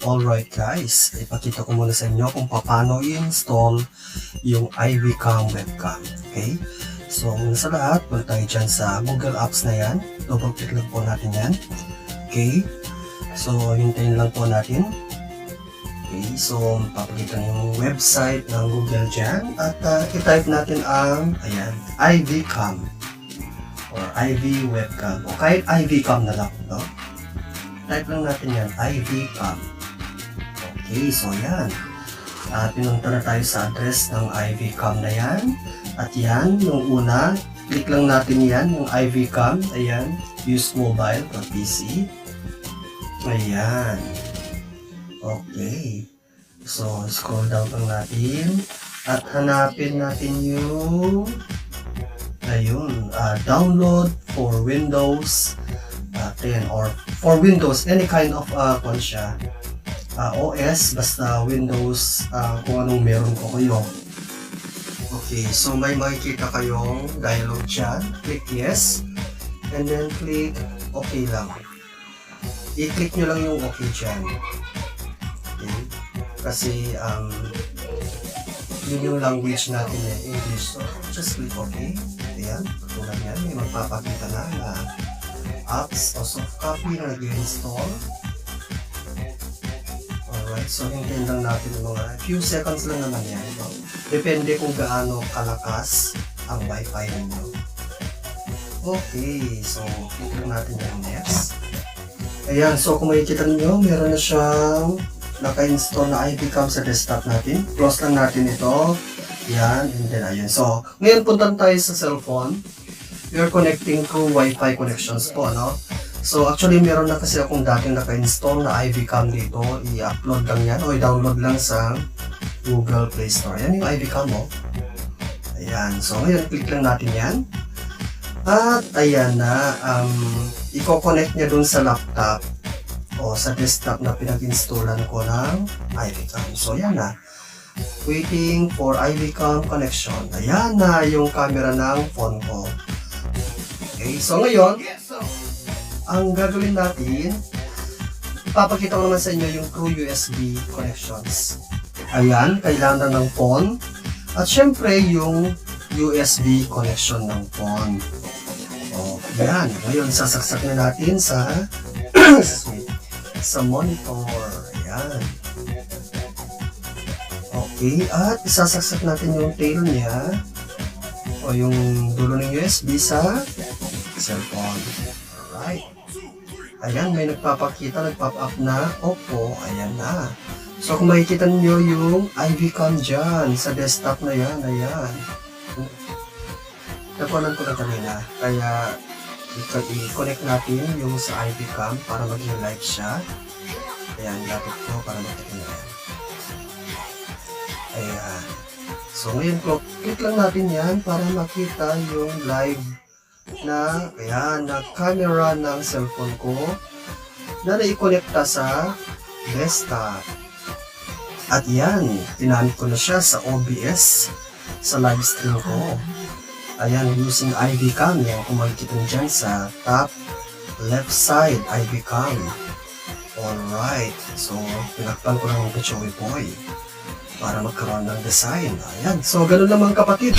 Alright guys, ipakita ko muna sa inyo kung paano i-install yung iVcam webcam. Okay? So, muna sa lahat, punta tayo dyan sa Google Apps na yan. Double click lang po natin yan. Okay? So, hintayin lang po natin. Okay? So, papakita na yung website ng Google dyan. At i-type natin ang, ayan, iVcam. Or IV webcam. O kahit iVcam na lang, no? Type lang natin yan, iVcam. Okay, so yan. Pinunta na tayo sa address ng iVcam na yan. At yan, yung una, click lang natin yan, yung iVcam. Ayan, use mobile or PC. Ayan. Okay. So, scroll down lang natin. At hanapin natin yung ayun, download for Windows 10 or for Windows, any kind of siya. OS, basta Windows, kung anong meron ko kayo. Okay, so may makikita kayong dialog dyan. Click yes. And then click okay lang. I-click nyo lang yung okay dyan. Okay. Kasi, yun yung language natin eh, English. So, just click okay. Ayan, tulad yan. May magpapakita na apps o soft copy na nag-install. Alright, so hintayin lang natin mga few seconds lang naman yan. No? Depende kung gaano kalakas ang wifi ninyo. Okay, so click lang natin yung next. Ayan, so kung makikita nyo, meron na siyang naka-install na iVcam sa desktop natin. Close lang natin ito. Yan, and then ayun. So, ngayon puntan tayo sa cellphone. You're connecting through Wi-Fi connections po, no? So, actually, meron na kasi akong dating naka-install na iVcam dito. I-upload lang yan o i-download lang sa Google Play Store. Yan yung iVcam mo. Ayan. So, ngayon, click lang natin yan. At, ayan na. I-connect niya dun sa laptop o sa desktop na pinag-installan ko ng iVcam. So, yan na. Waiting for iVcam connection. Ayan na yung camera ng phone ko. Okay, so ngayon, ang gagawin natin, ipapakita ko naman sa inyo yung true USB connections. Ayan, kailangan ng phone. At syempre, yung USB connection ng phone. O, ayan. Ngayon, sasaksak na natin sa sa monitor. Ayan. Okay, at isasaksak natin yung tail niya o yung dulo ng USB sa cellphone. Alright. Ayan, may nagpapakita, nagpop up na. Opo, ayan na. So, kung makikita niyo yung iVcam dyan sa desktop na yan, ayan. Nakunan ko na kanina. Kaya, i-connect natin yung sa iVcam para maging live siya. Ayan, lapit ko para makita na yan. Ayan. So, ngayon, click lang natin yan para makita yung live na, ayan, na camera ng cellphone ko na naikonekta sa desktop. At yan, tinamit ko na siya sa OBS sa live stream ko. Ayan, using iVcam. Yan, kung makikita nyo dyan sa top left side, iVcam. Alright. So, pinakpan ko lang yung Choy Boy para magkaroon ng design. Ayan. So, ganun naman kapatid.